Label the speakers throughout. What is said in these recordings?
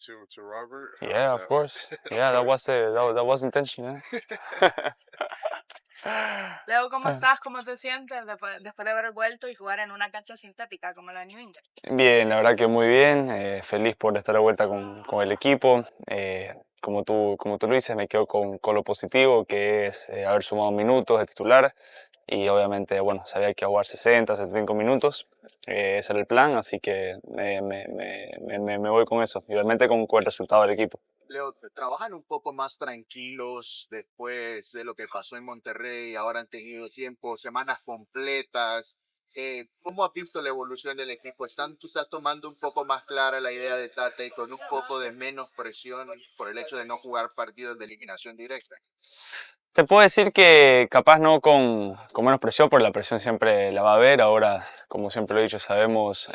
Speaker 1: to Robert.
Speaker 2: Yeah, of course. Yeah, that was it. That was intention.
Speaker 3: Leo, ¿cómo estás? ¿Cómo te sientes después de haber vuelto y jugar en una cancha sintética como la New England?
Speaker 2: Bien, la verdad que muy bien. Feliz por estar de vuelta con el equipo. Como tú lo dices, me quedo con lo positivo, que es haber sumado minutos de titular. Y obviamente, bueno, sabía que iba a jugar 60, 75 minutos. Ese era el plan, así que me voy con eso. Y obviamente con el resultado del equipo.
Speaker 1: Leo, trabajan un poco más tranquilos después de lo que pasó en Monterrey. Ahora han tenido tiempo, semanas completas. ¿Cómo has visto la evolución del equipo? ¿Tú estás tomando un poco más clara la idea de Tata y con un poco de menos presión por el hecho de no jugar partidos de eliminación directa?
Speaker 2: Te puedo decir que capaz no con menos presión, porque la presión siempre la va a haber. Ahora, como siempre lo he dicho, sabemos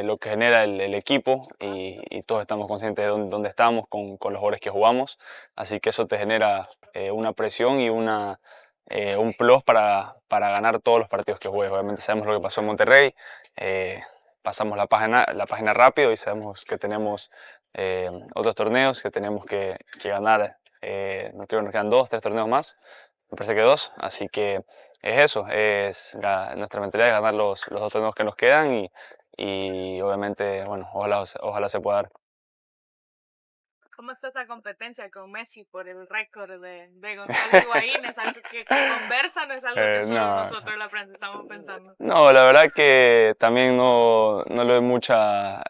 Speaker 2: lo que genera el equipo y todos estamos conscientes de dónde estamos con los jugadores que jugamos. Así que eso te genera una presión y un plus para ganar todos los partidos que juegues. Obviamente sabemos lo que pasó en Monterrey, pasamos la página rápido y sabemos que tenemos otros torneos que tenemos que ganar. No creo que nos quedan 2, 3 torneos más, me parece que 2, así que es eso, nuestra mentalidad es ganar los 2 torneos que nos quedan y obviamente, bueno, ojalá se pueda dar.
Speaker 3: ¿Cómo está esa competencia con Messi por el récord de Gonzalo Higuaín? ¿Es algo que conversan o es algo que solo
Speaker 2: No,
Speaker 3: nosotros en la prensa estamos pensando?
Speaker 2: no, la verdad que también no le doy mucha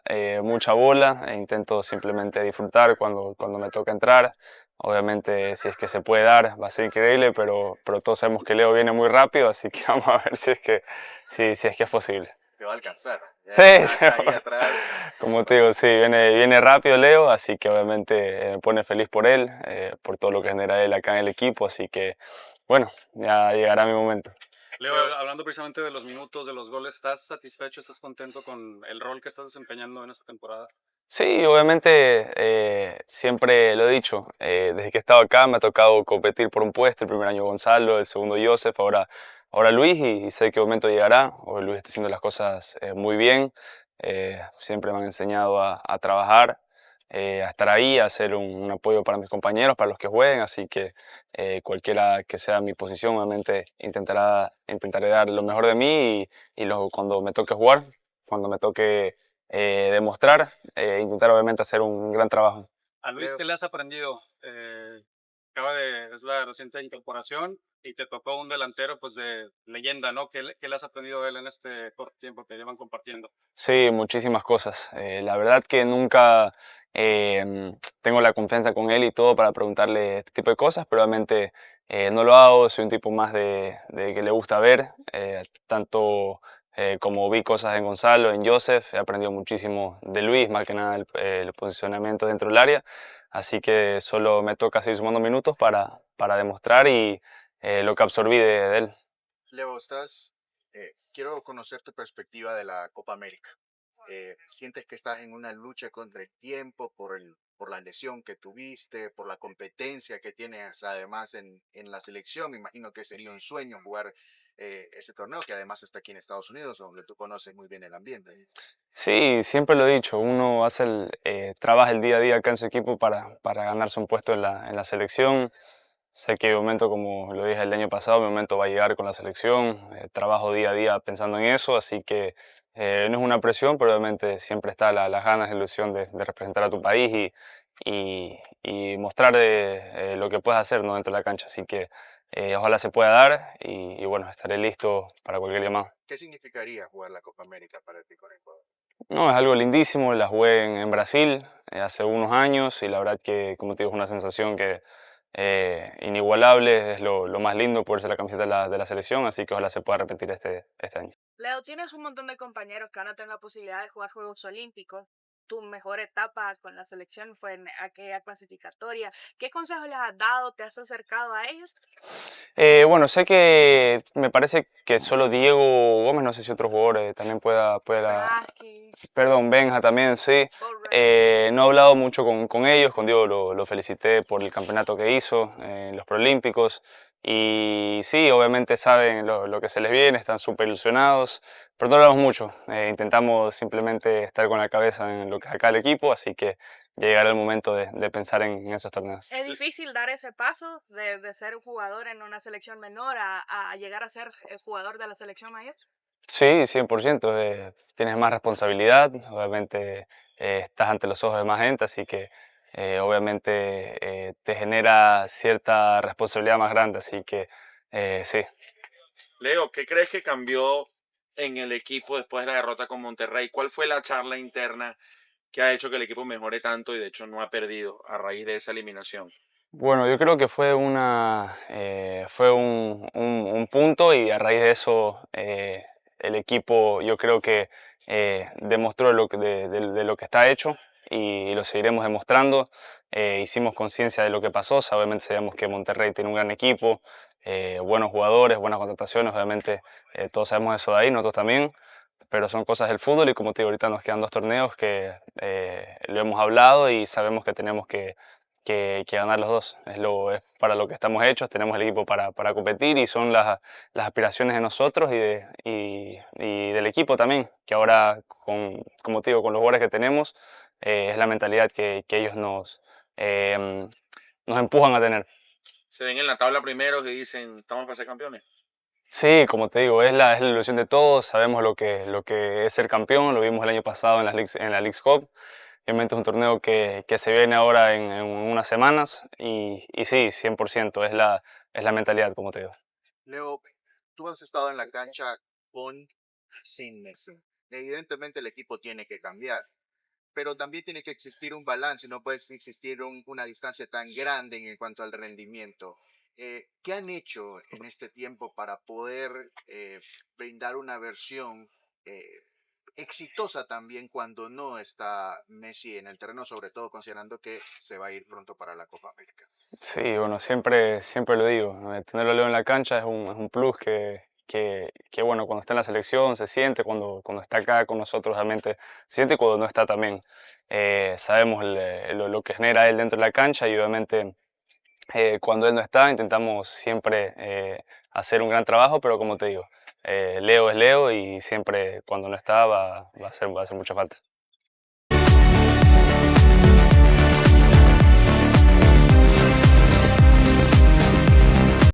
Speaker 2: bola, intento simplemente disfrutar cuando me toca entrar. Obviamente, si es que se puede dar, va a ser increíble, pero todos sabemos que Leo viene muy rápido, así que vamos a ver si es que es posible.
Speaker 1: Te va a alcanzar. Ya
Speaker 2: Sí,
Speaker 1: estás ahí atrás.
Speaker 2: como te digo, sí, viene rápido Leo, así que obviamente me pone feliz por él, por todo lo que genera él acá en el equipo, así que bueno, ya llegará mi momento.
Speaker 4: Leo, hablando precisamente de los minutos, de los goles, ¿estás satisfecho, estás contento con el rol que estás desempeñando en esta temporada?
Speaker 2: Sí, obviamente siempre lo he dicho, desde que he estado acá me ha tocado competir por un puesto, el primer año Gonzalo, el segundo Joseph, ahora Luis y sé que un momento llegará, hoy Luis está haciendo las cosas muy bien, siempre me han enseñado a trabajar, a estar ahí, a ser un apoyo para mis compañeros, para los que jueguen, así que cualquiera que sea mi posición, obviamente intentaré dar lo mejor de mí cuando me toque jugar, cuando me toque demostrar, intentar obviamente hacer un gran trabajo.
Speaker 4: A Luis, ¿qué le has aprendido? Es la reciente incorporación y te tocó un delantero pues de leyenda, ¿no? ¿Qué le has aprendido de él en este corto tiempo que llevan compartiendo?
Speaker 2: Sí, muchísimas cosas. La verdad que nunca tengo la confianza con él y todo para preguntarle este tipo de cosas, pero obviamente no lo hago, soy un tipo más de que le gusta ver, como vi cosas en Gonzalo, en Joseph, he aprendido muchísimo de Luis, más que nada el posicionamiento dentro del área, así que solo me toca seguir sumando minutos para demostrar y lo que absorbí de él.
Speaker 1: Leo, quiero conocer tu perspectiva de la Copa América. ¿Sientes que estás en una lucha contra el tiempo por la lesión que tuviste, por la competencia que tienes además en la selección? Me imagino que sería un sueño jugar ese torneo, que además está aquí en Estados Unidos, donde tú conoces muy bien el ambiente.
Speaker 2: Sí, siempre lo he dicho, uno trabaja el día a día acá en su equipo para ganarse un puesto en la selección. Sé que mi momento, como lo dije el año pasado, mi momento va a llegar con la selección. Trabajo día a día pensando en eso, así que no es una presión, pero obviamente siempre está las ganas, la ilusión de representar a tu país y mostrar lo que puedes hacer, ¿no?, dentro de la cancha. Así que ojalá se pueda dar y bueno, estaré listo para cualquier llamado.
Speaker 1: ¿Qué significaría jugar la Copa América para ti con Ecuador?
Speaker 2: No, es algo lindísimo, la jugué en Brasil hace unos años y la verdad que, como te digo, es una sensación que inigualable, es lo más lindo poder ser la camiseta de la selección, así que ojalá se pueda repetir este año.
Speaker 3: Leo, tienes un montón de compañeros que van a tener la posibilidad de jugar Juegos Olímpicos. Tu mejor etapa con la selección fue en aquella clasificatoria. ¿Qué consejos les has dado? ¿Te has acercado a ellos?
Speaker 2: Bueno, sé que me parece que solo Diego Gómez, no sé si otro jugador también
Speaker 3: Vázquez,
Speaker 2: perdón, Benja también, sí.
Speaker 3: Borrell.
Speaker 2: No he hablado mucho con ellos, con Diego lo felicité por el campeonato que hizo en los Proolímpicos Y sí, obviamente saben lo que se les viene, están súper ilusionados, pero no hablamos mucho. Intentamos simplemente estar con la cabeza en lo que es acá el equipo, así que llegará el momento de pensar en esos torneos.
Speaker 3: Es difícil dar ese paso de ser un jugador en una selección menor a llegar a ser jugador de la selección mayor.
Speaker 2: Sí, 100%. Tienes más responsabilidad, obviamente estás ante los ojos de más gente, así que obviamente te genera cierta responsabilidad más grande, así que sí.
Speaker 5: Leo, ¿qué crees que cambió en el equipo después de la derrota con Monterrey? ¿Cuál fue la charla interna que ha hecho que el equipo mejore tanto y de hecho no ha perdido a raíz de esa eliminación?
Speaker 2: Bueno, yo creo que fue fue un punto y a raíz de eso el equipo yo creo que demostró de lo que está hecho y lo seguiremos demostrando. Hicimos conciencia de lo que pasó, obviamente sabemos que Monterrey tiene un gran equipo, buenos jugadores, buenas contrataciones, obviamente todos sabemos eso de ahí, nosotros también, pero son cosas del fútbol y como te digo, ahorita nos quedan dos torneos que lo hemos hablado y sabemos que tenemos que ganar los dos. Es para lo que estamos hechos, tenemos el equipo para competir y son las aspiraciones de nosotros y del equipo también, que ahora, como te digo, con los jugadores que tenemos, es la mentalidad que ellos nos empujan a tener.
Speaker 5: Se ven en la tabla primero que dicen, estamos para ser campeones.
Speaker 2: Sí, como te digo, es la ilusión de todos, sabemos lo que es ser campeón, lo vimos el año pasado en la Leagues Cup. Obviamente es un torneo que se viene ahora en unas semanas y sí, 100%, es la mentalidad, como te digo.
Speaker 1: Leo, tú has estado en la cancha con y sin Messi. Evidentemente el equipo tiene que cambiar, pero también tiene que existir un balance, no puede existir una distancia tan grande en cuanto al rendimiento. ¿Qué han hecho en este tiempo para poder brindar una versión eh, exitosa también cuando no está Messi en el terreno, sobre todo considerando que se va a ir pronto para la Copa América?
Speaker 2: Sí, bueno, siempre lo digo, tenerlo a Leo en la cancha es un plus que, bueno, cuando está en la selección se siente, cuando está acá con nosotros realmente se siente y cuando no está también. Sabemos lo que genera él dentro de la cancha y obviamente cuando él no está intentamos siempre hacer un gran trabajo, pero como te digo, Leo es Leo y siempre cuando no está va a hacer mucha falta.